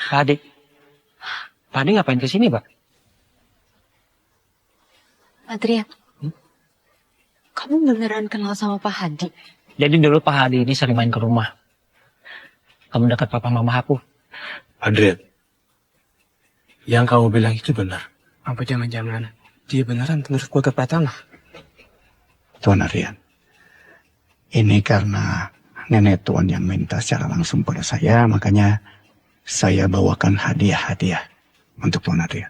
Pak Hadi. Pak Hadi ngapain kesini, Pak? Adrian, kamu beneran kenal sama Pak Hadi? Jadi dulu Pak Hadi ini sering main ke rumah. Kamu dekat papa mama aku. Adrian, yang kamu bilang itu benar. Apa jangan-jangan dia beneran penerus keluarga Pratama? Tuan Adrian, ini karena nenek Tuan yang minta secara langsung pada saya, makanya saya bawakan hadiah-hadiah untuk Tuan Adrian.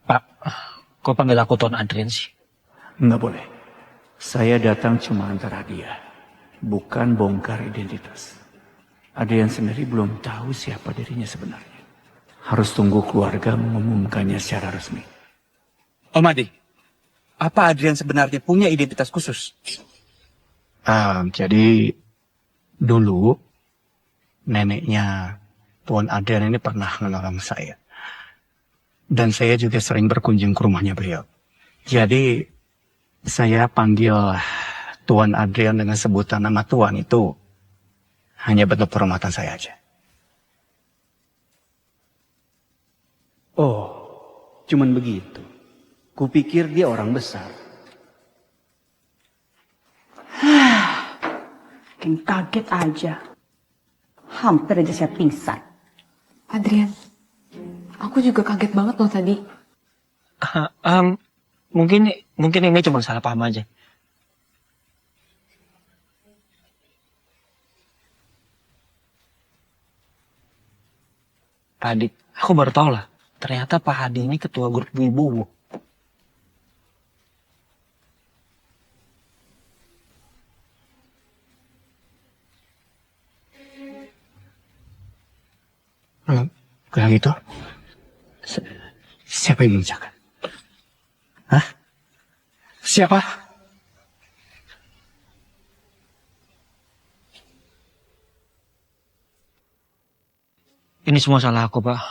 Pak, kok panggil aku Tuan Adrian sih? Nggak boleh. Saya datang cuma antar hadiah, bukan bongkar identitas. Adrian sendiri belum tahu siapa dirinya sebenarnya. Harus tunggu keluarga mengumumkannya secara resmi. Om Adi, apa Adrian sebenarnya punya identitas khusus? Jadi dulu neneknya Tuan Adrian ini pernah menolong saya. Dan saya juga sering berkunjung ke rumahnya beliau. Jadi saya panggil Tuan Adrian dengan sebutan nama Tuan itu hanya bentuk penghormatan saya aja. Oh, cuman begitu. Kupikir dia orang besar. Makin kaget aja. Hampir aja saya pingsan. Adrian, aku juga kaget banget loh tadi. Mungkin ini cuma salah paham aja. Pak Hadi, aku baru tahu lah. Ternyata Pak Hadi ini ketua grup ibu-ibu. Kalau gitu, siapa yang mengerjakan? Hah? Siapa? Ini semua salah aku, Pak.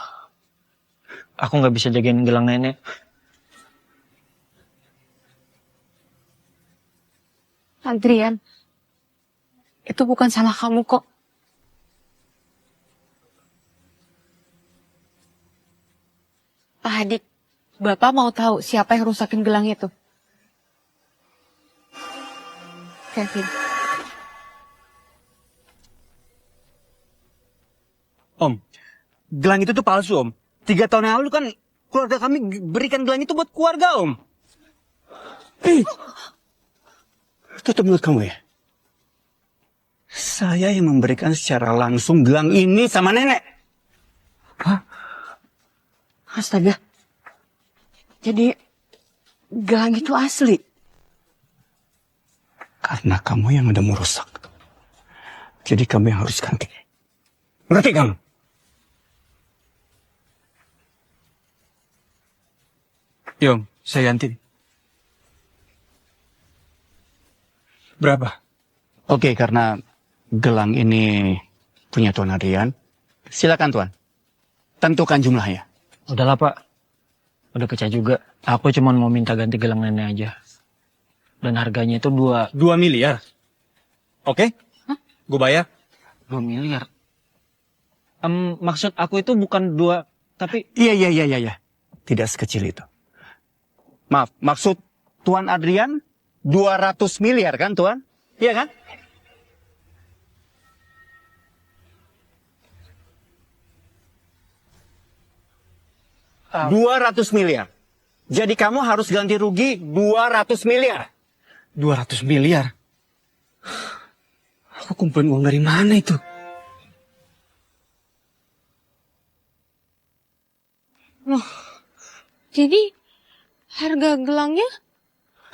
Aku nggak bisa jagain gelang nenek. Adrian, itu bukan salah kamu kok. Pak Hadi, Bapak mau tahu siapa yang rusakin gelang itu? Kevin. Om, gelang itu tuh palsu, Om. 3 tahun yang lalu kan keluarga kami berikan gelang itu buat keluarga, Om. Tutup mulut kamu ya. Saya yang memberikan secara langsung gelang ini sama nenek. Astaga. Jadi gelang itu asli. Karena kamu yang udah merusak. Jadi kamu yang harus ganti. Ngerti kamu? Yom, saya ganti. Berapa? Oke, karena gelang ini punya Tuan Adrian. Silakan Tuan. Tentukan jumlahnya. Udahlah, Pak. Udah pecah juga. Aku cuma mau minta ganti gelang nenek aja. Dan harganya itu 2 miliar. Oke? Gue bayar. 2 miliar. Maksud aku itu bukan 2, tapi... Iya. Tidak sekecil itu. Maaf, maksud Tuan Adrian 200 miliar kan Tuan? Iya kan? $200 miliar. Jadi kamu harus ganti rugi 200 miliar. 200 miliar? Aku kumpulin uang dari mana itu? Loh, jadi harga gelangnya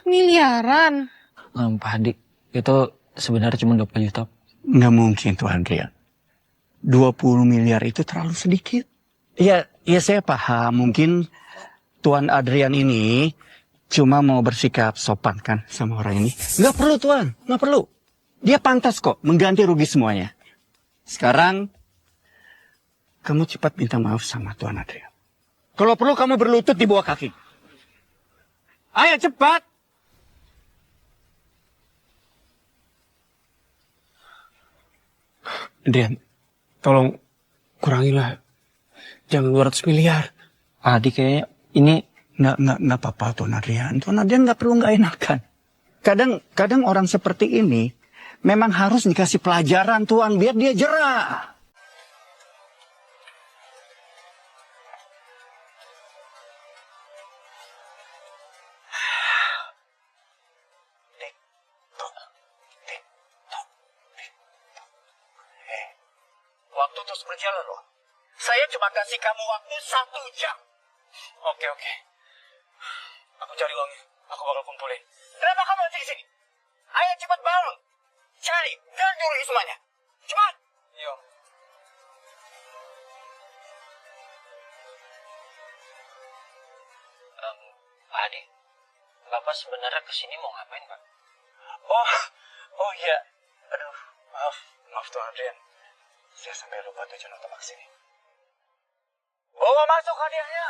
miliaran. Pak Hadi, itu sebenarnya cuma 20 juta. Nggak mungkin Tuan Adrian. 20 miliar itu terlalu sedikit. Ya saya paham. Mungkin Tuan Adrian ini cuma mau bersikap sopan kan sama orang ini. Nggak perlu Tuan, nggak perlu. Dia pantas kok mengganti rugi semuanya. Sekarang, kamu cepat minta maaf sama Tuan Adrian. Kalau perlu kamu berlutut di bawah kaki. Ayo cepat. Adrian, tolong Kurangilah. Jangan 200 miliar. Pak Hadi kayaknya ini Nggak apa-apa Tuan Adrian. Tuan Adrian nggak perlu nggak enakan. Kadang orang seperti ini memang harus dikasih pelajaran Tuan biar dia jera. Waktu terus berjalan loh. Saya cuma kasih kamu waktu 1 jam. Oke. Aku cari uangnya. Aku bakal kumpulin. Kenapa kamu masih di sini? Ayo cepat bangun. Cari. Dan dulu semuanya. Cepat. Yo. Pak Hadi, Bapak sebenarnya kesini mau ngapain, Pak? Oh iya. Aduh, maaf Tuan Adrian. Saya sampai lupa tujuan utama kesini. Bawa masuk hadiahnya.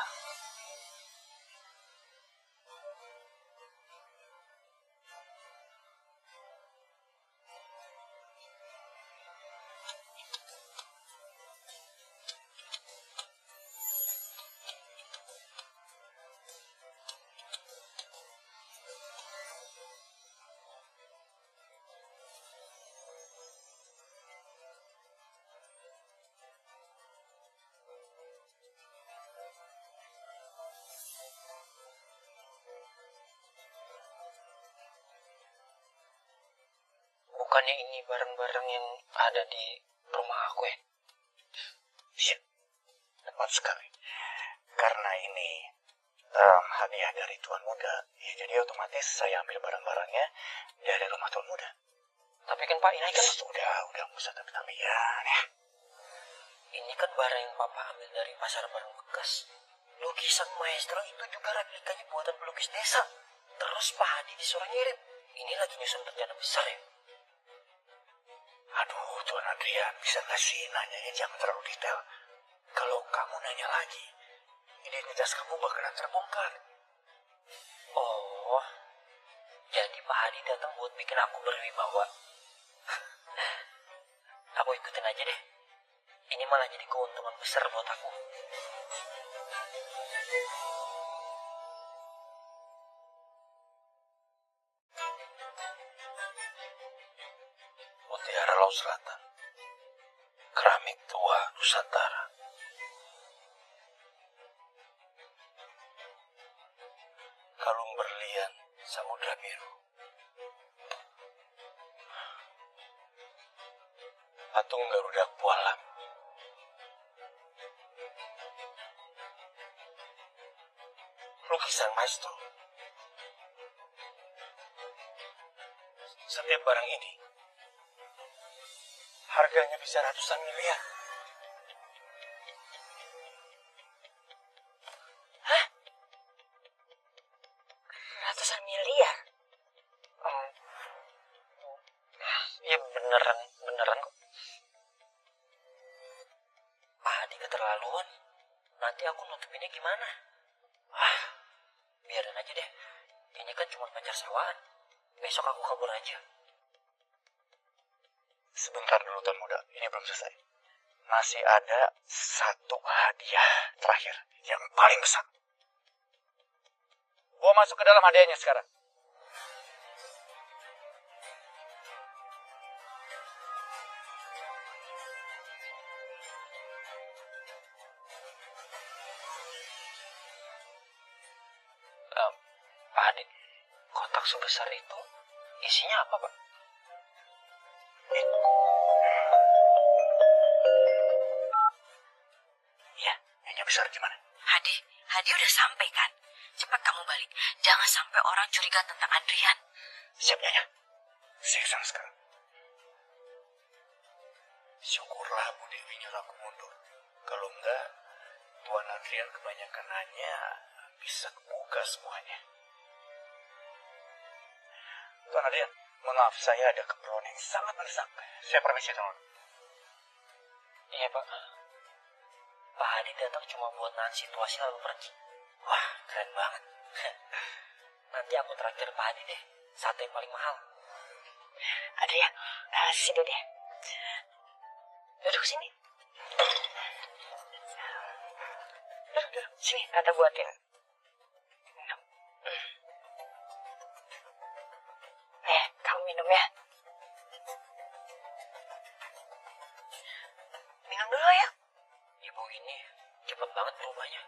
Bukannya ini barang-barang yang ada di rumah aku ya? Iya, tepat sekali. Karena ini hadiah dari Tuan Muda, ya jadi otomatis saya ambil barang-barangnya dari rumah Tuan Muda. Tapi kan Pak, ini kan Udah, nggak usah tapi-tapian ya. ini kan barang yang Papa ambil dari pasar barang bekas. Lukisan maestro itu juga replikanya buatan pelukis desa. Terus Pak Hadi disuruh ngirim. Ini lagi nyusun rencana besar ya? Aduh, Tuan Adrian, bisa nggak sih nanyanya jangan terlalu detail. Kalau kamu nanya lagi, identitas kamu bakalan terbongkar. Oh, jadi Pak Hadi datang buat bikin aku berwibawa. Aku ikutin aja deh. Ini malah jadi keuntungan besar buat aku. Mutiara Laut Selatan, keramik tua Nusantara. Kalung berlian Samudra Biru. Patung Garuda Kualam. Lukisan maestro. Setiap barang ini harganya bisa ratusan miliar. Ratusan miliar? Ya beneran kok. Pak Hadi keterlaluan. Nanti aku nutupinnya gimana? Biarin aja deh. Ini kan cuma pacar sewaan. Besok aku kabur aja. Sebentar dulu Tuan Muda, ini belum selesai. Masih ada satu hadiah terakhir yang paling besar. Bawa masuk ke dalam hadiahnya sekarang. Pak Hadi, kotak sebesar itu isinya apa, Pak? Iya, yang besar gimana? Hadi udah sampai kan? Cepat kamu balik. Jangan sampai orang curiga tentang Adrian. Siap, Nyonya. Saya kesana sekarang. Syukurlah Bu Dewi nyuruh aku mundur. Kalau enggak, Tuan Adrian kebanyakan nanya, bisa kebuka semuanya. Tuan Adrian, maaf saya ada keperluan yang sangat mendesak. Saya permisi, Tuan. Iya, Pak. Pak Hadi datang cuma buat nahan situasi lalu pergi. Wah, keren banget. Nanti aku traktir Pak Hadi deh. Sate paling mahal. Adrian, sini deh. Duduk sini. Sini, Tata buatin. Minum. Kamu minum ya. Minum dulu ya. Ibu ini cepet banget berubahnya.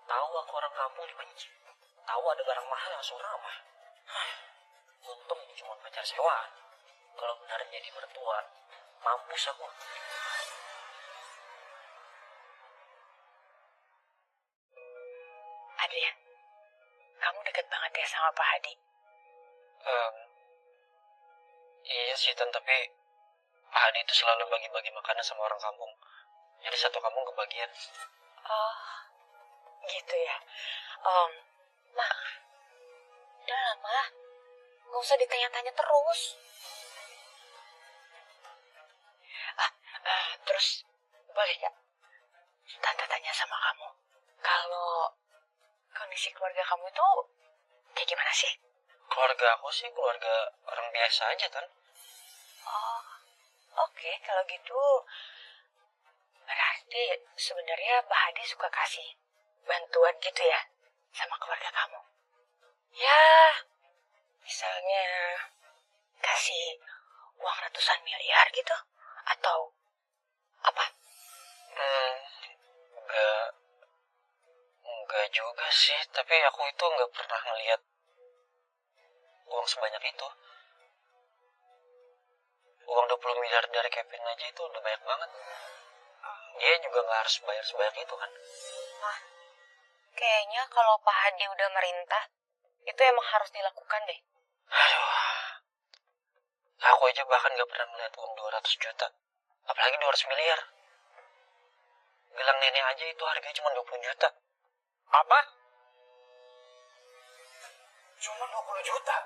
Tahu aku orang kampung dibenci. Tahu ada barang mahal langsung ramah. Untung ini cuma pacar sewaan. Kalau benar jadi mertua, mampus aku. Adrian, kamu deket banget ya sama Pak Hadi. Iya sih, tapi Pak Hadi itu selalu bagi-bagi makanan sama orang kampung. Jadi satu kampung kebagian. Oh, gitu ya. Nah, udah lama. Nggak usah ditanya-tanya terus. Terus, boleh gak Tante tanya sama kamu? Kalau kondisi keluarga kamu itu kayak gimana sih? Keluarga aku sih keluarga orang biasa aja kan. Oh, oke. Kalau gitu, berarti sebenarnya Pak Hadi suka kasih bantuan gitu ya sama keluarga kamu. Ya, misalnya kasih uang ratusan miliar gitu, atau apa? Enggak juga sih, tapi aku itu nggak pernah ngelihat uang sebanyak itu. Uang 20 miliar dari Kevin aja itu udah banyak banget. Dia juga nggak harus bayar sebanyak itu kan. Kayaknya kalau Pak Hadi udah merintah, itu emang harus dilakukan deh. Aku aja bahkan nggak pernah melihat uang 200 juta. Apalagi 200 miliar. Gelang nenek aja itu harganya cuma 20 juta. Apa? Cuma 20 juta?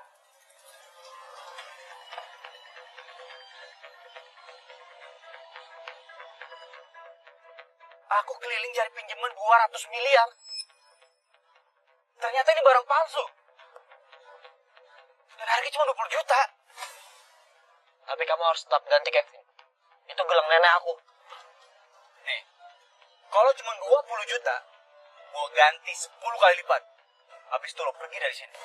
Aku keliling cari pinjaman 200 miliar. Ternyata ini barang palsu. Dan harganya cuma 20 juta. Tapi kamu harus tetap ganti, Kevin. Itu gelang nenek aku. Nih, kalau cuma 20 juta, gua ganti 10 kali lipat. Habis itu lo pergi dari sini.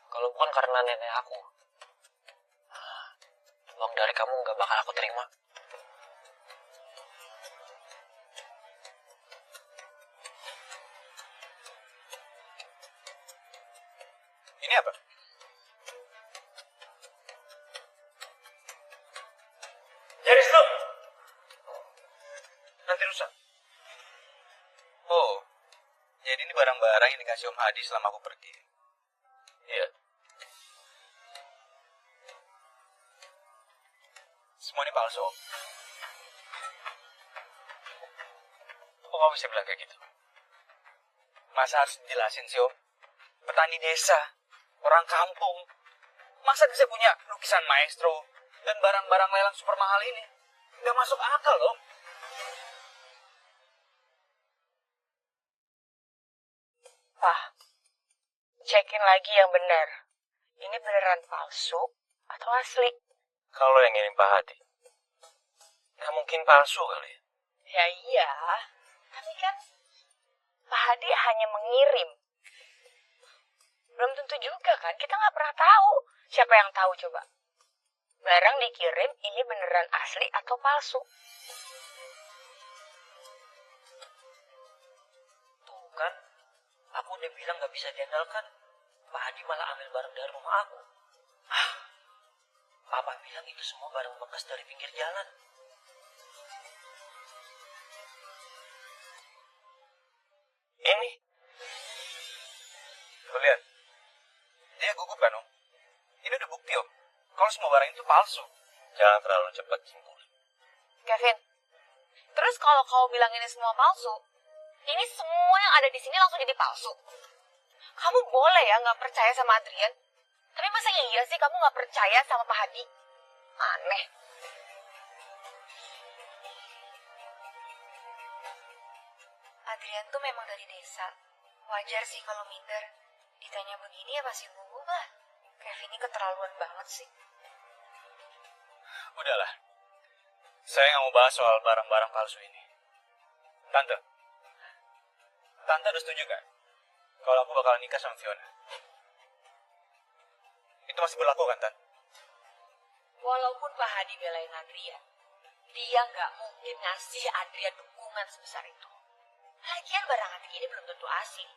Kalau bukan karena nenek aku, uang dari kamu nggak bakal aku terima. Ini apa? Jaris lu! Nanti rusak. Oh, jadi ini barang-barang yang dikasih Om Hadi selama aku pergi. Iya. Semua ini palsu, Om. Kok kamu bisa bilang kayak gitu? Masa harus dijelasin sih, Om? Petani desa, orang kampung. Masa bisa punya lukisan maestro dan barang-barang lelang super mahal ini? Nggak masuk akal, Om. Pak, cekin lagi yang benar. Ini beneran palsu atau asli? Kalau yang ini Pak Hadi, nggak mungkin palsu kali ya? Ya iya, tapi kan Pak Hadi hanya mengirim. Belum tentu juga kan, kita nggak pernah tahu. Siapa yang tahu coba? Barang dikirim ini beneran asli atau palsu? Tuh kan, aku udah bilang nggak bisa diandalkan. Pak Hadi malah ambil barang dari rumah aku. Papa bilang itu semua barang bekas dari pinggir jalan. Ini. Lo lihat. Dia gugup kan, Om? Ini udah bukti, Om. Kalau semua barang itu palsu. Jangan terlalu cepat simpulin. Kevin, terus kalau kau bilang ini semua palsu, ini semua yang ada di sini langsung jadi palsu. Kamu boleh ya nggak percaya sama Adrian, tapi masa iya sih kamu nggak percaya sama Pak Hadi? Aneh. Adrian tuh memang dari desa. Wajar sih kalau minder. Ditanya begini ya pasti gugup lah. Kevin ini keterlaluan banget sih. Udahlah. Saya nggak mau bahas soal barang-barang palsu ini. Tante. Tante udah setuju kan? Kalau aku bakal nikah sama Fiona. Itu masih berlaku kan, Tante? Walaupun Pak Hadi belain Adrian, dia nggak mungkin ngasih Adrian dukungan sebesar itu. Lagian barang antik ini belum tentu asli.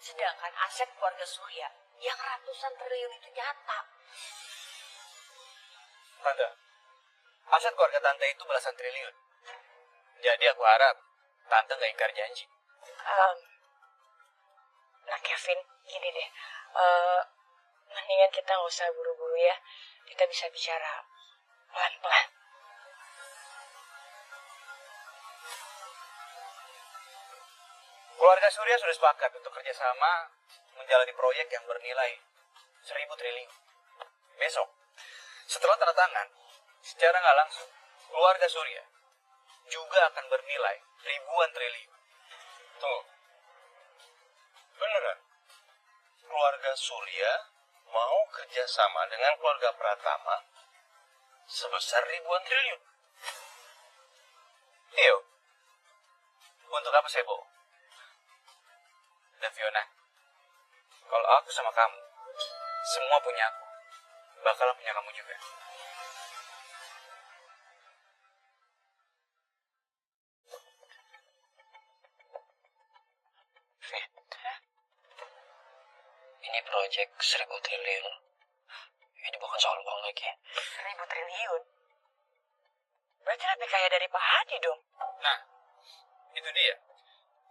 Sedangkan aset keluarga Surya yang ratusan triliun itu nyata. Tante, aset keluarga Tante itu belasan triliun. Jadi aku harap Tante nggak ingkar janji. Nah Kevin, gini deh. Mendingan kita nggak usah buru-buru ya. Kita bisa bicara pelan-pelan. Keluarga Surya sudah sepakat untuk kerjasama menjalani proyek yang bernilai 1.000 triliun. Besok, setelah tanda tangan, secara nggak langsung, keluarga Surya juga akan bernilai ribuan triliun. Tuh, beneran. Keluarga Surya mau kerjasama dengan keluarga Pratama sebesar ribuan triliun. Iyo, untuk apa saya bohong? Dan Fiona, kalau aku sama kamu, semua punya aku, bakalan punya kamu juga. Ini proyek 1.000 triliun. Ini bukan soal uang lagi. 1.000 triliun? Berarti lebih kaya dari Pak Hadi dong. Nah, itu dia.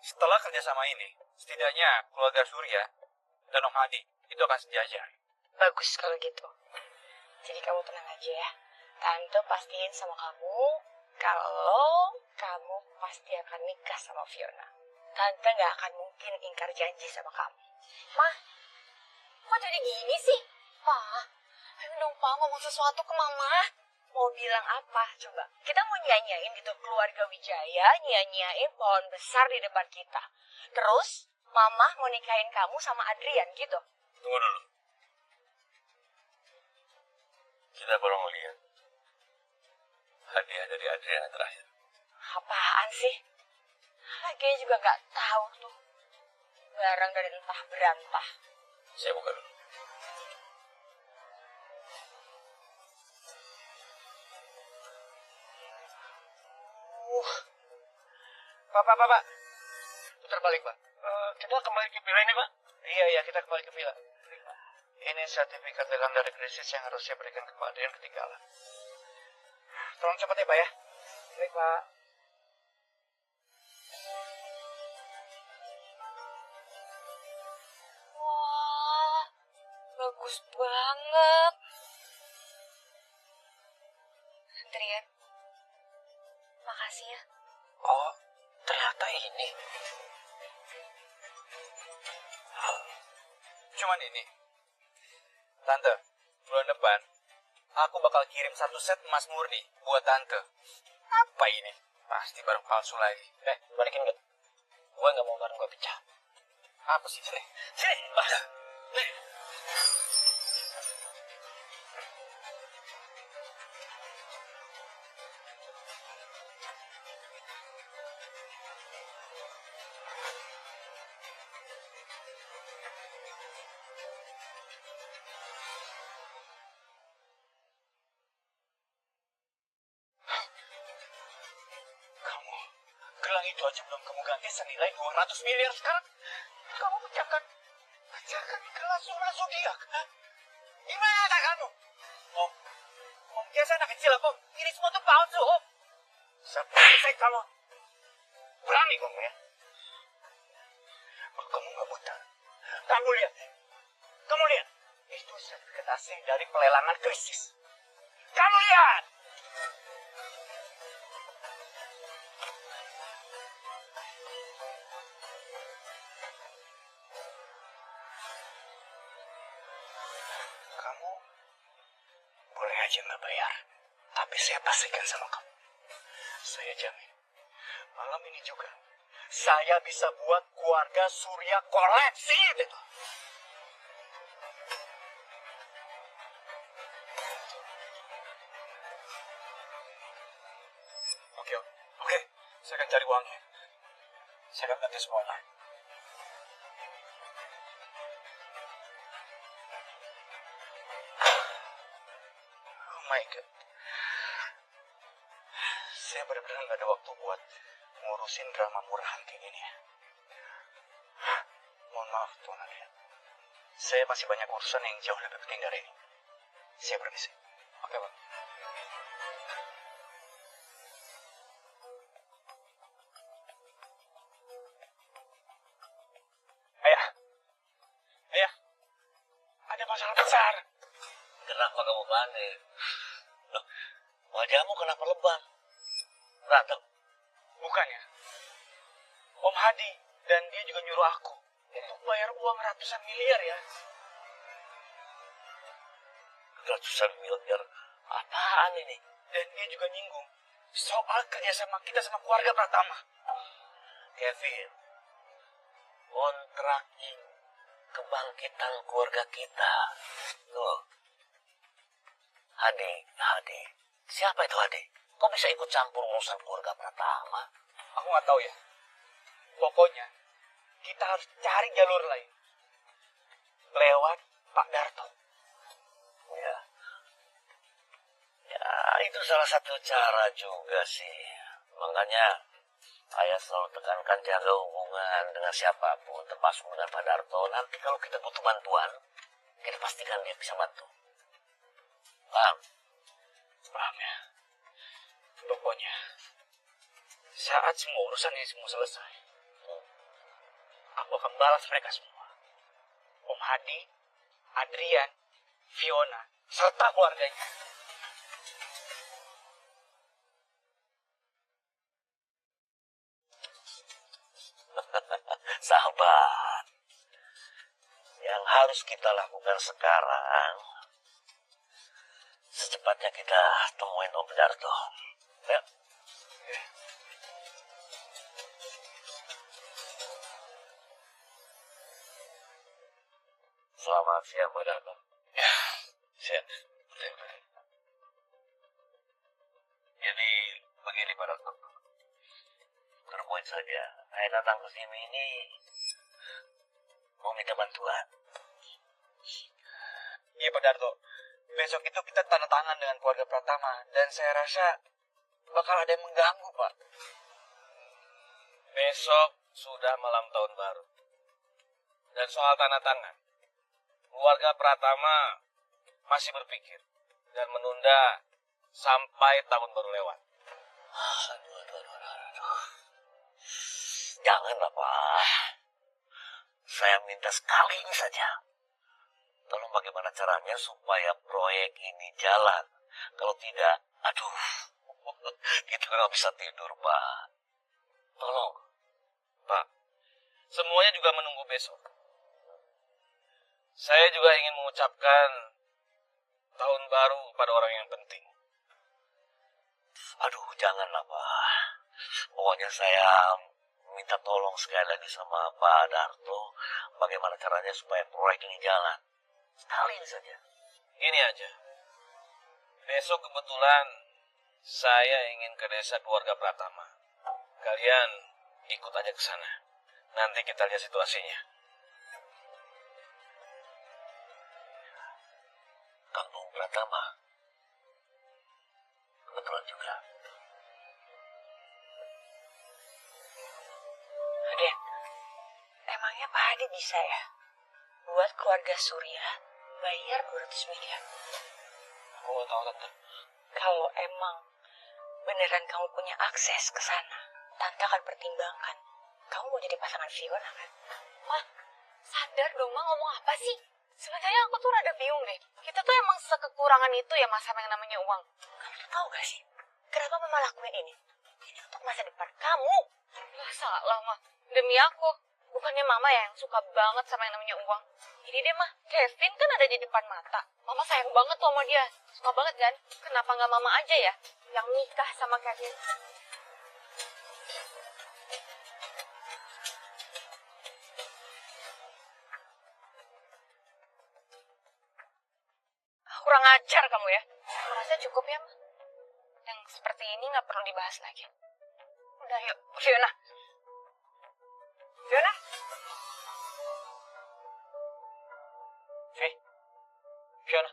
Setelah kerjasama ini, setidaknya keluarga Surya dan Om Hadi itu akan sejajar. Bagus kalau gitu. Jadi kamu tenang aja ya. Tante pastiin sama kamu kalau kamu pasti akan nikah sama Fiona. Tante gak akan mungkin ingkar janji sama kamu. Mah, kok jadi gini sih? Pa, ayo dong Pa ngomong sesuatu ke Mama. Mau bilang apa coba? Kita mau nyanyain gitu keluarga Wijaya, nyanyain pohon besar di depan kita. Terus Mama mau nikahin kamu sama Adrian gitu. Tunggu dulu. Kita baru ngeliat hadiah dari Adriana terakhir. Apaan sih? Lagian juga gak tahu tuh. Barang dari entah berantah. Saya buka dulu. Pak. Putar balik, Pak. Kita kembali ke villa ini, Pak? Iya, kita kembali ke villa. Ini sertifikat lelang dari krisis yang harus saya berikan ke Pak Adrian ketinggalan. Tolong cepat ya, Pak ya. Baik, Pak. Wah, bagus banget. Adrian, makasih ya. Oh, ternyata ini. Cuman ini. Tante, bulan depan, aku bakal kirim 1 set emas murni buat Tante. Apa ini? Pasti barang palsu lagi. Balikin gak? Gue gak mau barang gue pecah. Apa sih? Sini. Kamu, gelang itu aja belum kamu ganti senilai 200 miliar sekarang. Kamu pecahkan gelas surat zodiak. Gimana kamu? Om, biasa anak kecil apa? Ini semua tuh palsu, Om. Sepesek kamu. Berani kamu ya? Oh, kamu nggak buta. Kamu lihat. Itu sertifikat asli dari pelelangan krisis. Kamu lihat. Kamu boleh aja nggak bayar, tapi saya pastikan sama kamu, saya jamin malam ini juga saya bisa buat keluarga Surya koleksi gitu. Saya akan cari uangnya. Saya akan ganti semuanya. Oh my God. Saya benar-benar nggak ada waktu buat ngurusin drama murahan kayak gini ya. Mohon maaf, Tuan Adrian. Saya masih banyak urusan yang jauh lebih penting dari ini. Saya permisi. Oke, Pak. Ayah. Ayah. Ada masalah besar. Kenapa kamu panik? Loh, wajahmu kenapa lebam? Berantem? Bukan ya. Om Hadi dan dia juga nyuruh aku untuk bayar uang ratusan miliar ya. Ratusan miliar? Apaan ini? Dan dia juga nyinggung soal kerjasama kita sama keluarga Pratama. Kevin, kontrak ini kebangkitan keluarga kita. Tuh. Hadi. Siapa itu Hadi? Kok bisa ikut campur urusan keluarga Pratama? Aku nggak tahu ya. Pokoknya kita harus cari jalur lain. Lewat Pak Darto. Ya. Ya, itu salah satu cara juga sih. Makanya ayah selalu tekankan jaga hubungan dengan siapapun, termasuk dengan Pak Darto. Nanti kalau kita butuh bantuan, kita pastikan dia bisa bantu. Paham? Paham ya. Pokoknya saat semua urusan ini semua selesai, aku akan balas mereka semua. Om Hadi, Adrian, Fiona, serta keluarganya. Sahabat, yang harus kita lakukan sekarang, secepatnya kita temuin Om Darto. Ya. Selamat siang, Pak Darto. Ya, Siang. Jadi begini, Pak Darto. Terpoin saja, saya datang ke sini ini mau minta bantuan. iya Pak Darto. Besok itu kita tanda tangan dengan keluarga Pratama dan saya rasa bakal ada yang mengganggu, Pak. Besok sudah malam tahun baru. Dan soal tanda tangan, keluarga Pratama masih berpikir dan menunda sampai tahun baru lewat. Aduh. Janganlah, Pak. Saya minta sekali ini saja. Tolong bagaimana caranya supaya proyek ini jalan. Kalau tidak, aduh, kita nggak bisa tidur, Pak. Tolong. Pak, semuanya juga menunggu besok. Saya juga ingin mengucapkan tahun baru pada orang yang penting. Aduh, janganlah, Pak. Pokoknya saya minta tolong sekali lagi sama Pak Darto. Bagaimana caranya supaya proyek ini jalan. Sekali ini saja. Gini aja. Besok kebetulan saya ingin ke desa keluarga Pratama. Kalian ikut aja ke sana. Nanti kita lihat situasinya. Kampung Pratama. Kebetulan juga. Aden, emangnya Pak Hadi bisa ya buat keluarga Surya bayar 200 miliar? Aku gak tahu, Tante. Kalau emang beneran kamu punya akses ke sana, Tante akan pertimbangkan. Kamu mau jadi pasangan Fiona kan? Mah, sadar dong, Mah, ngomong apa sih? Sebenarnya aku tuh rada bingung deh. Kita tuh emang sekekurangan itu ya, Mas, sama yang namanya uang. Kamu tahu gak sih, kenapa Mama lakuin ini? Ini untuk masa depan kamu. Lah salah, Mah. Demi aku. Bukannya Mama ya yang suka banget sama yang namanya uang. Ini deh, Mah, Kevin kan ada di depan mata. Mama sayang banget tuh sama dia. Suka banget kan? Kenapa nggak Mama aja ya yang nikah sama Kevin? Kurang ajar kamu ya. Merasa cukup ya, Ma? Yang seperti ini nggak perlu dibahas lagi. Udah, yuk. Fiona. Fiona? Fiona,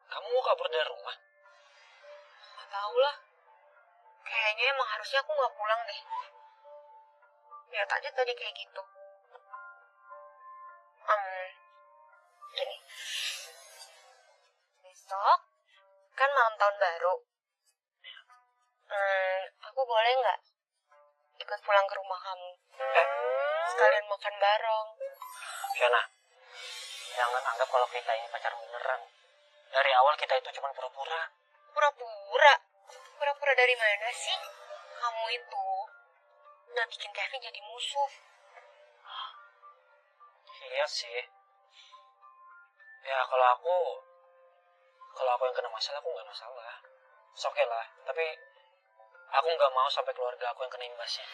kamu mau kabur dari rumah? Gak tau lah. Kayaknya emang harusnya aku gak pulang deh. Lihat aja tadi kayak gitu. Gini. Besok kan malam tahun baru. Aku boleh nggak ikut pulang ke rumah kamu? Sekalian makan bareng. Fiona, jangan anggap kalau kita ini pacaran beneran. Dari awal kita itu cuma pura-pura. Pura-pura? Pura-pura dari mana sih? Kamu itu udah bikin Kevin jadi musuh. Iya sih. Ya kalau aku yang kena masalah, aku nggak masalah. Oke lah. Tapi aku nggak mau sampai keluarga aku yang kena imbasnya.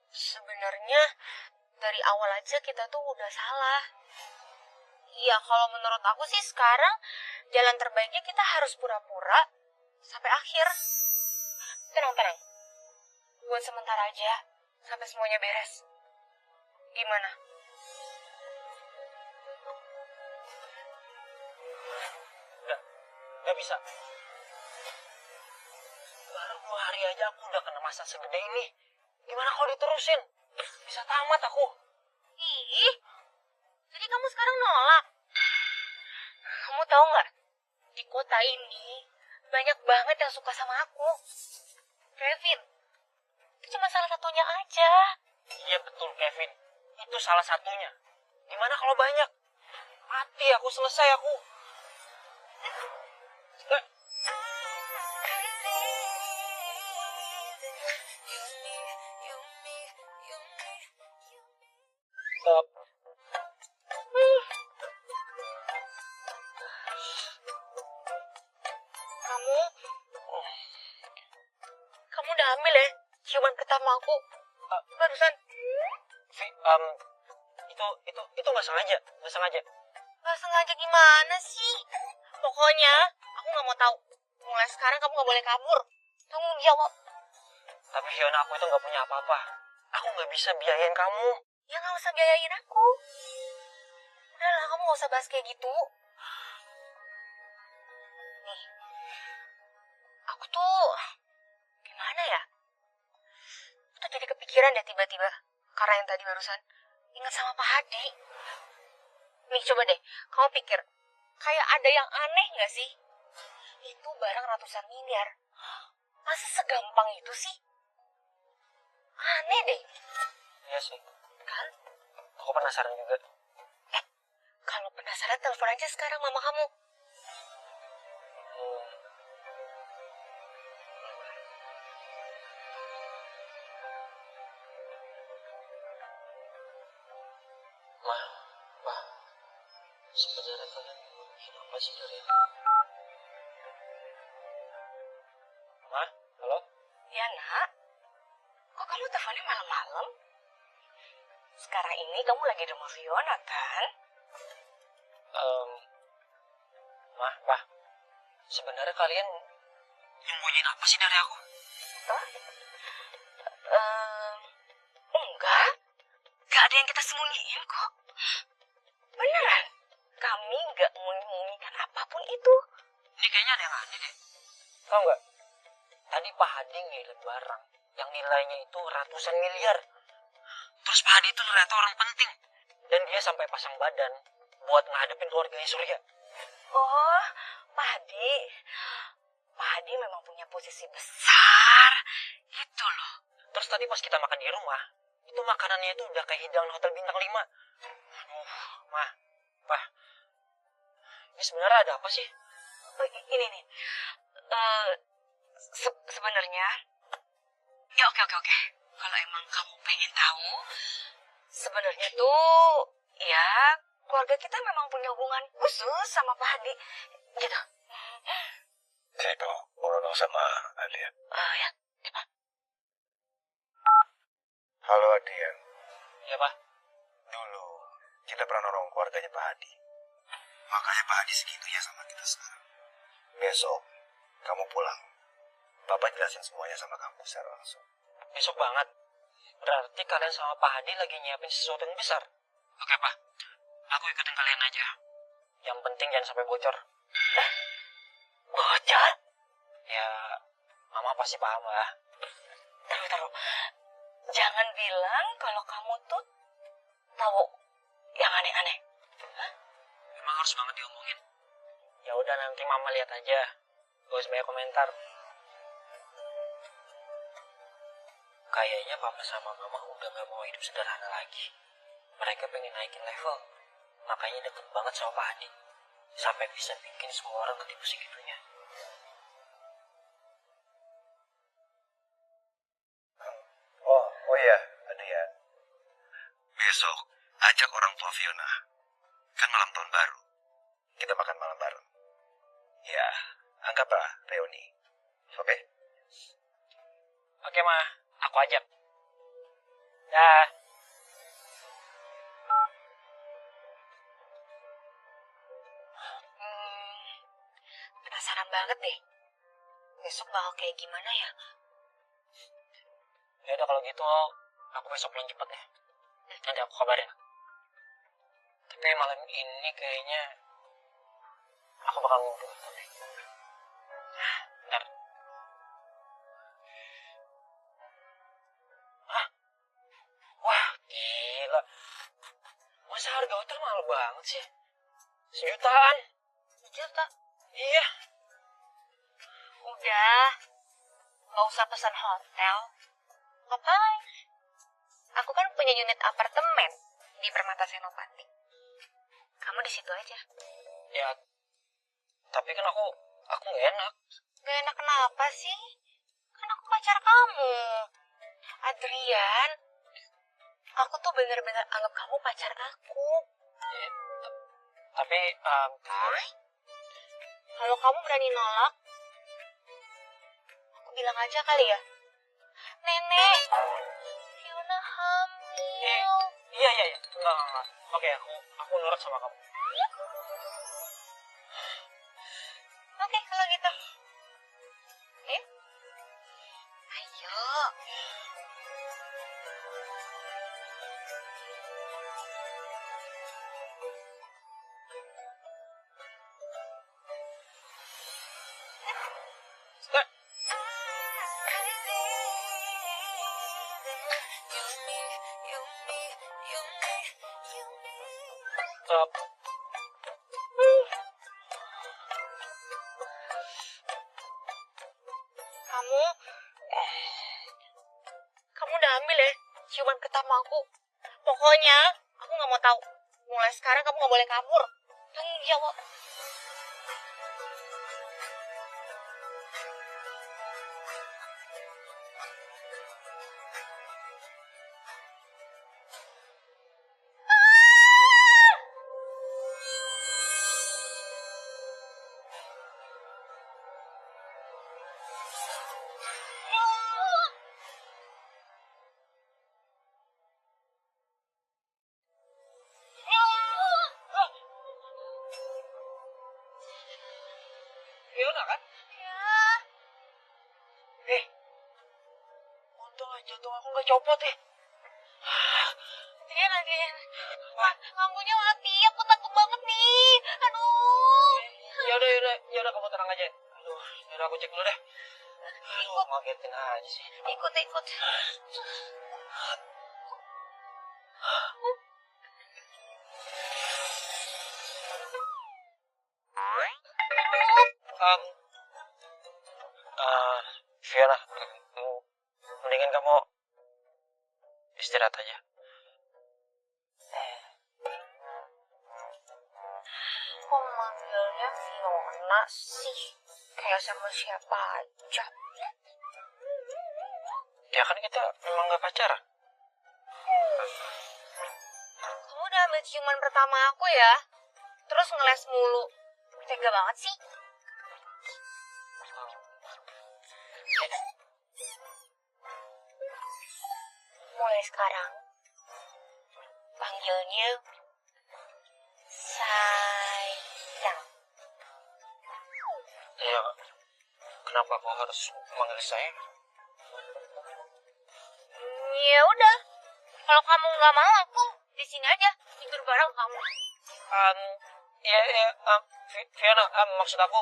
Sebenarnya dari awal aja kita tuh udah salah. Iya, kalau menurut aku sih sekarang jalan terbaiknya kita harus pura-pura sampai akhir. Tenang. Buat sementara aja, sampai semuanya beres. Gimana? Nggak bisa. Baru 2 hari aja aku udah kena masalah segede ini. Gimana kalau diterusin? Bisa tamat aku. Ih, jadi kamu sekarang nolak? Kamu tahu nggak? Di kota ini banyak banget yang suka sama aku. Kevin, itu cuma salah satunya aja. Iya betul Kevin. Itu salah satunya. Gimana kalau banyak? Mati aku, selesai aku. Stop. Kamu udah hamil ya? Ciuman pertama aku barusan. Itu nggak sengaja. Gak sengaja gimana sih? Pokoknya aku nggak mau tahu. Mulai sekarang kamu nggak boleh kabur. Tanggung jawab. Tapi Fiona, aku itu nggak punya apa-apa. Aku nggak bisa biayain kamu. Ya nggak usah biayain aku. Udahlah, kamu nggak usah bahas kayak gitu. Nih, aku tuh gimana ya? Aku tuh jadi kepikiran deh tiba-tiba. Karena yang tadi barusan ingat sama Pak Hadi. Nih coba deh, kamu pikir. Kayak ada yang aneh gak sih? Itu barang ratusan miliar. Masa segampang itu sih? Aneh deh. Iya sih. Kan? Aku penasaran juga. Kalau penasaran, telepon aja sekarang mama kamu. Sebenarnya kalian ingin apa sih dari aku? Ma, halo? Ya nak, kok kamu teleponnya malam-malam? Sekarang ini kamu lagi di rumah Fiona kan? Ma, Pa, sebenarnya kalian nyembunyiin apa sih dari aku? Enggak, gak ada yang kita sembunyiin kok. Beneran, kami gak menyembunyikan apapun itu. Ini kayaknya ada yang aneh deh. Tahu nggak? Tadi Pak Hadi ngirim barang yang nilainya itu ratusan miliar. Terus Pak Hadi itu ternyata orang penting. Dan dia sampai pasang badan buat ngadepin keluarganya Surya. Oh, Pak Hadi. Pak Hadi memang punya posisi besar. Itu loh. Terus tadi pas kita makan di rumah, itu makanannya itu udah kayak hidangan hotel bintang 5. Ma, Pa, ini sebenarnya ada apa sih? Oh, ini nih. Sebenarnya, ya oke. Kalau emang kamu pengen tahu, sebenarnya tuh, ya keluarga kita memang punya hubungan khusus sama Pak Hadi, gitu. Saya mau ngomong sama Adrian. Ya, Pak. Halo Adrian. Ya, Pak. Dulu kita pernah nolong keluarganya Pak Hadi. Makanya Pak Hadi segitunya sama kita sekarang. besok kamu pulang. Papa jelasin semuanya sama kamu secara langsung. Besok banget. Berarti kalian sama Pak Hadi lagi nyiapin sesuatu yang besar. Oke, Pak. Aku ikutin kalian aja. Yang penting jangan sampai bocor. Bocor? Ya, Mama pasti paham lah. Taruh. Jangan bilang kalau kamu tuh tahu yang aneh-aneh. Emang harus banget diomongin. Ya udah, nanti Mama lihat aja. Gak usah banyak komentar. Kayaknya Papa sama Mama udah gak mau hidup sederhana lagi. Mereka pengen naikin level. Makanya deket banget sama Pak Hadi. Sampai bisa bikin semua orang ketipu segitunya. Oh iya, Adrian. Besok ajak orang tua Fiona. Kan malam tahun baru. Kita makan malam bareng. Ya, anggaplah reuni. Oke? Oke, Ma. Aku ajak. Dah. Penasaran banget deh. Besok bakal kayak gimana ya? Ya udah kalau gitu, aku besok pulang cepet ya. Nanti aku kabarin. Tapi malam ini kayaknya aku bakal ngumpul. Bentar. Hah? Wah, gila. Masa harga hotel mahal banget sih? Sejutaan. Sejuta? Iya. Udah. Gak usah pesan hotel. Ngapain? Aku kan punya unit apartemen di Permata Senopati. Kamu di situ aja. Ya, tapi kan aku gak enak. Gak enak kenapa sih? Kan aku pacar kamu. Adrian, aku tuh bener-bener anggap kamu pacar aku. Ya, tapi, Kalau kamu berani nolak, aku bilang aja kali ya. Nenek, Fiona hamil. Iya. Enggak. Oke, aku nurut sama kamu. Oke, kalau gitu. Ayo. Ayo. Kamu udah hamil ya? Ciuman pertama aku. Pokoknya, aku gak mau tahu. Mulai sekarang kamu gak boleh kabur. Tanggung jawab. Fiona kan? Ya. Untung aja aku gak copot ya. Adrian. Lampunya mati, aku takut banget nih. Aduh. Ya udah kamu tenang aja. Aduh, yaudah aku cek dulu deh. Aduh, ngagetin aja sih. Ikut. Fiona, mendingan kamu istirahat aja. Kok manggilnya Fiona sih? Kayak sama siapa aja. Ya kan kita memang gak pacaran. Kamu udah ambil ciuman pertama aku ya? Terus ngeles mulu. Tega banget sih. Mulai sekarang, panggilnya sayang. Ya, kenapa kau harus manggil saya? Ya udah, kalau kamu nggak mau aku di sini aja tidur bareng kamu. Fiona, maksud aku,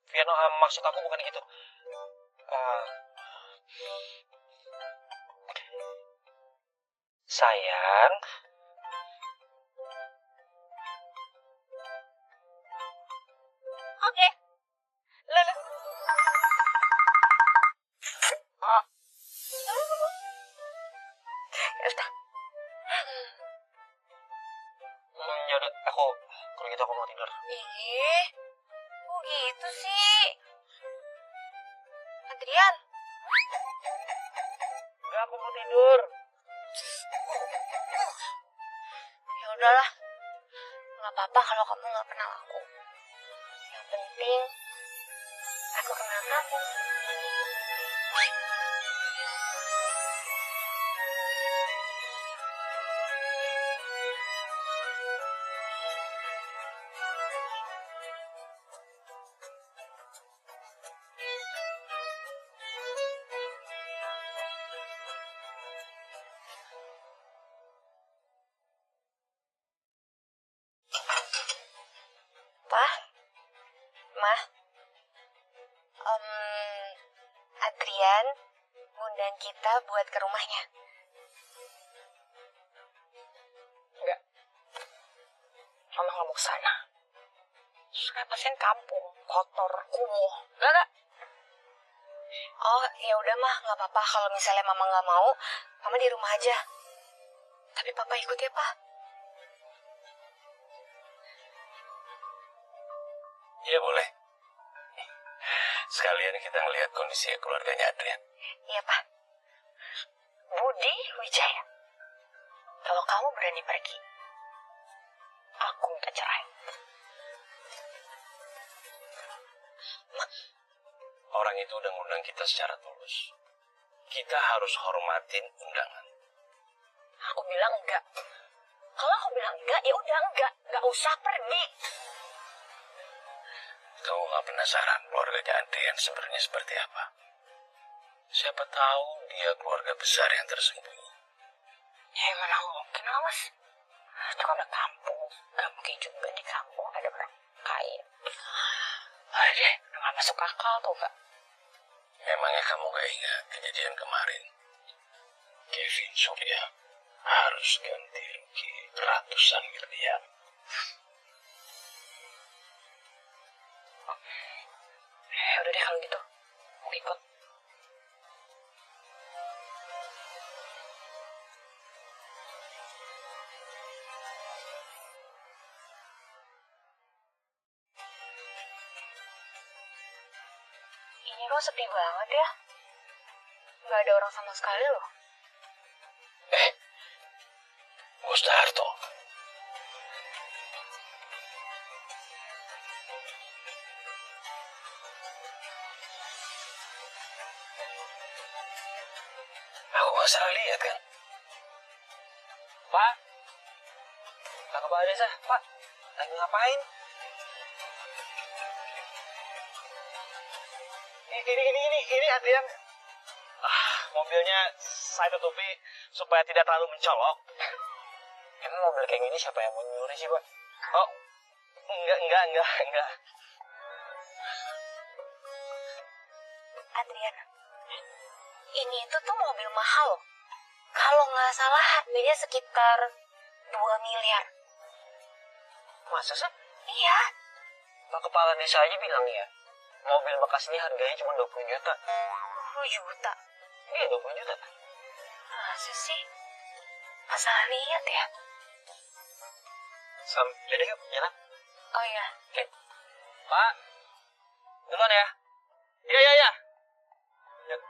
Fiona, maksud aku bukan gitu. Sayang, Oke, lulus. Ya udah. ya udah, kalau gitu aku mau tidur. Ih, kok gitu sih? Adrian, Enggak, aku mau tidur. ya udahlah. Nggak apa-apa kalau kamu nggak kenal aku. Yang penting aku kenal kamu. Pak, Mah, Adrian ngundang kita buat ke rumahnya. Enggak. Mama nggak mau ke sana. Saya pasien kampung, kotor, kumuh. Enggak. Oh, ya udah Mah, nggak apa-apa kalau misalnya Mama nggak mau, Mama di rumah aja. Tapi Papa ikut ya, Pak. Iya boleh. Sekalian kita ngelihat kondisi keluarganya Adrian. Iya, Pak. Budi Wijaya, kalau kamu berani pergi, aku minta cerai. Orang itu udah ngundang kita secara tulus. Kita harus hormatin undangan. Aku bilang enggak. Kalau aku bilang enggak, ya udah enggak. Enggak usah pergi. Kamu gak penasaran keluarganya Adrian sebenarnya seperti apa? Siapa tahu dia keluarga besar yang tersembunyi. Ya mana mungkin lah, Mas. Itu kan udah kampung. Gak mungkin juga di kampung ada orang kaya. Aduh deh, udah gak masuk akal tuh, Kak. Emangnya kamu gak ingat kejadian kemarin? Kevin Surya harus ganti rugi ratusan miliar. Ya udah deh kalau gitu. Aku ikut. Ini kok sepi banget ya. Nggak ada orang sama sekali loh. Gustaharto. Aku gak salah lihat kan? Pak, Pak Kepala Desa, Pak, lagi ngapain? Ini Adrian. Mobilnya saya tutupi supaya tidak terlalu mencolok. Emang mobil kayak gini siapa yang mau nyuri sih, Pak? Oh, enggak. Adrian, ini tuh mobil mahal loh. Kalau nggak salah harganya sekitar 2 miliar. Masa sih? Iya. Pak Kepala Desa aja bilang ya, mobil bekas ini harganya cuma 20 juta. 20 juta. Iya, 20 juta. Masa sih? Pas salah lihat ya. Yaudah yuk, jalan. Oh iya. Oke. Pak, duluan ya. Iya. Yuk.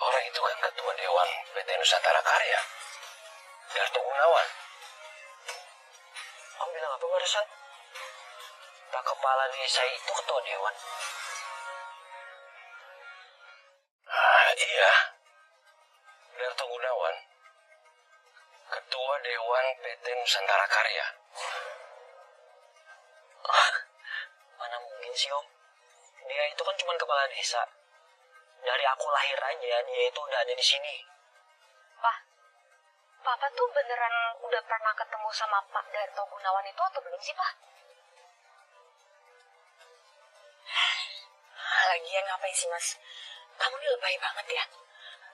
Orang itu kan ketua Dewan PT Nusantara Karya. Darto Gunawan. Kamu bilang apa barusan? Pak Kepala Desa itu ketua dewan. Iya. Darto Gunawan, Ketua Dewan PT Nusantara Karya. Mana mungkin sih Om? Dia itu kan cuma kepala desa. Dari aku lahir aja dia itu udah ada di sini. Pak, Papa tuh beneran udah pernah ketemu sama Pak Darto Gunawan itu atau belum sih, Pak? Lagian ngapain sih, Mas? Kamu ini lebay banget ya.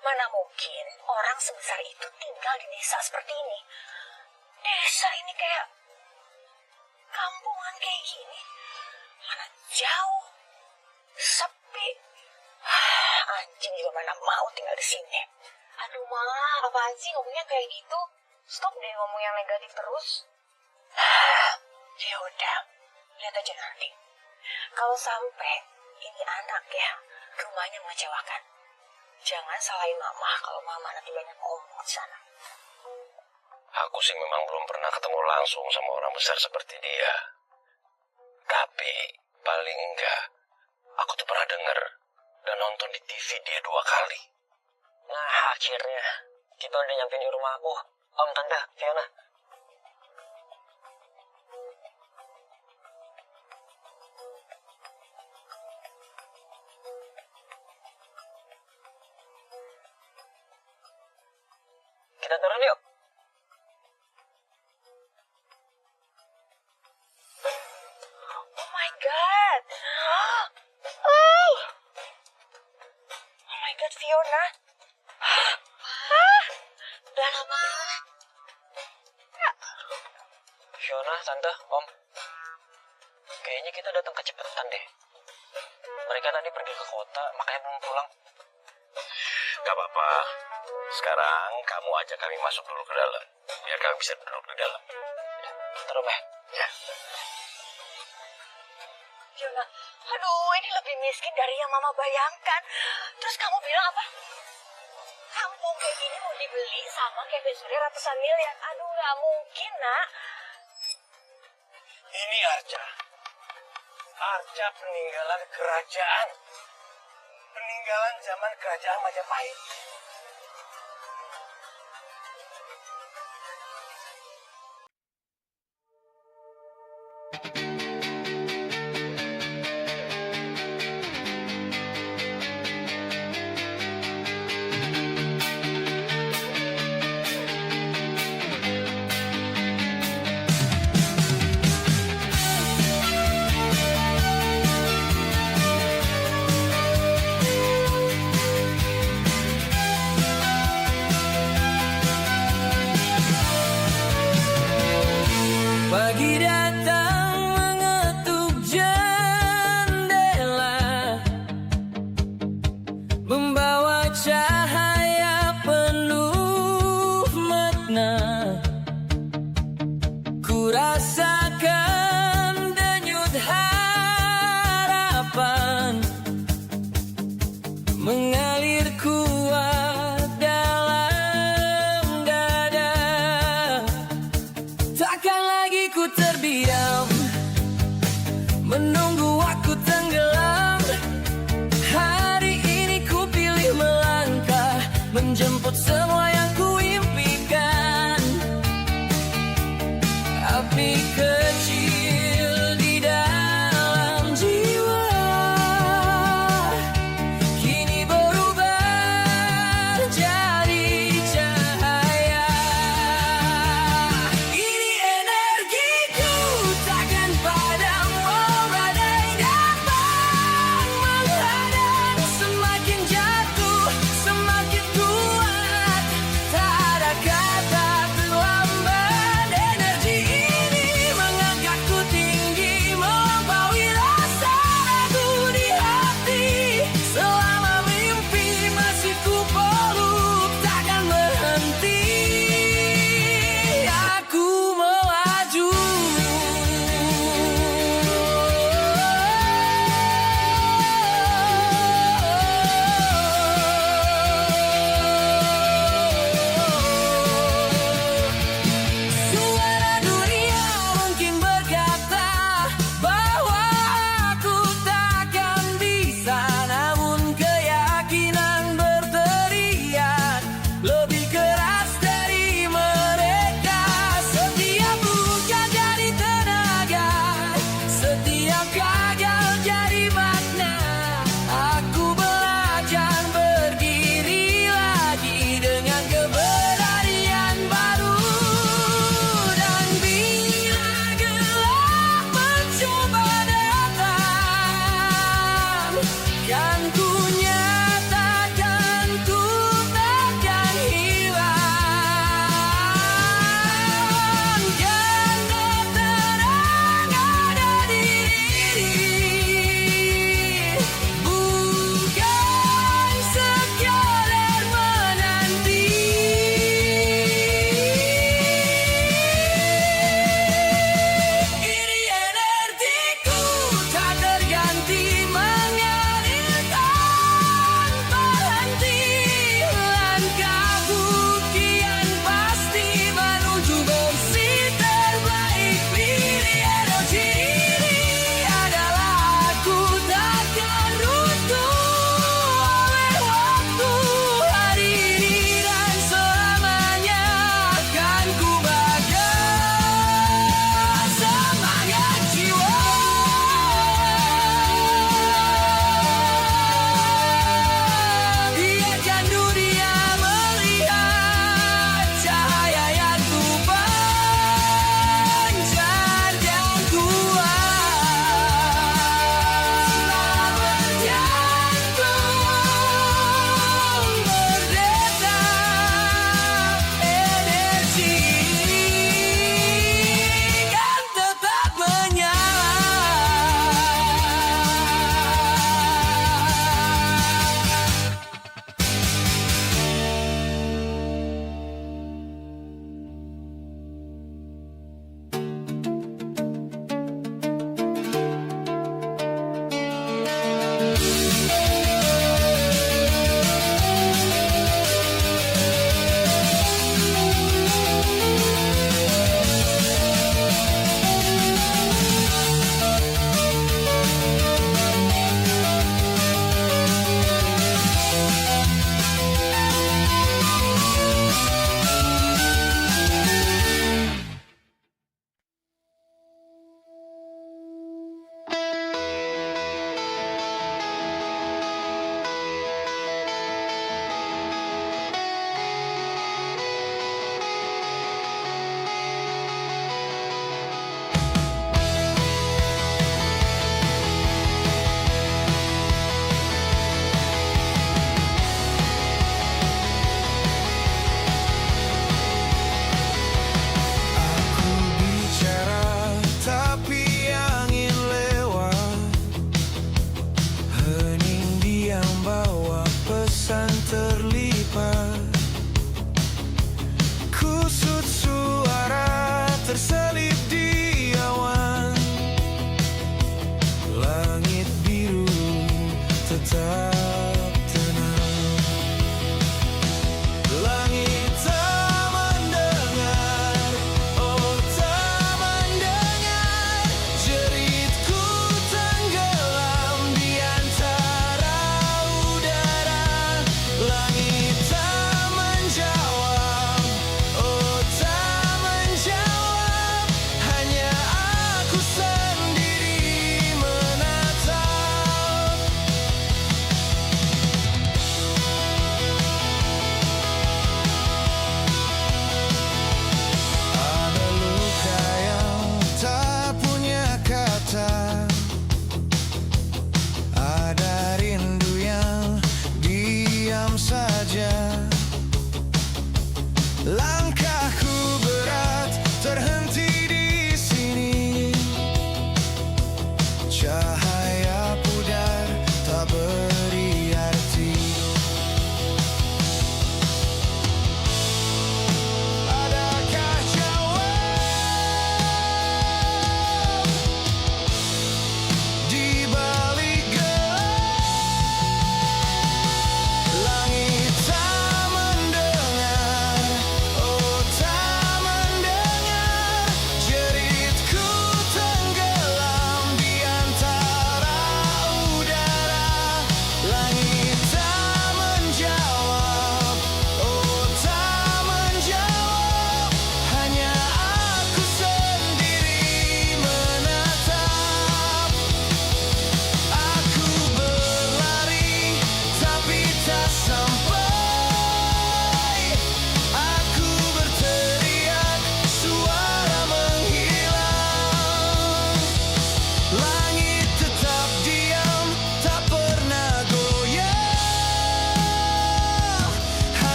Mana mungkin orang sebesar itu tinggal di desa seperti ini. Desa ini kayak kampungan kayak gini. Mana jauh, sepi. Anjing juga mana mau tinggal di sini. Aduh, Ma, apaan sih ngomongnya kayak gitu? Stop deh ngomong yang negatif terus. Ya udah, lihat aja nanti. Kalau sampai ini anak ya, rumahnya mengecewakan. Jangan salahin mama kalau mama nanti banyak ngomong di sana. Aku sih memang belum pernah ketemu langsung sama orang besar seperti dia. Tapi paling enggak, aku tuh pernah denger dan nonton di TV dia 2 kali. Nah, akhirnya kita udah nyampe di rumah aku. Om, Tante, Fiona. Kita turun yuk. Oh my god. Oh. Oh my god, Fiona. Udah lama. Fiona, Tante, Om. Kayaknya kita datang kecepatan deh. Mereka tadi pergi ke kota, makanya belum pulang. Gak apa-apa. Sekarang kamu ajak kami masuk dulu ke dalam. Biar kami bisa duduk di dalam. Terus, Ya. Fiona, aduh ini lebih miskin dari yang mama bayangkan. Terus kamu bilang apa? Kampung kayak gini mau dibeli sama Kevin Surya ratusan miliar. Aduh gak mungkin, Nak. Ini Arca. Arca peninggalan kerajaan. Peninggalan zaman kerajaan Majapahit. Pagi datang mengetuk jendela, membawa cahaya penuh makna. Ku rasakan denyut harapan mengalir kuat dalam dada. Takkan lagi ku terdiam, menunggu waktu tenggelam. Hari ini ku pilih melangkah, menjemput semua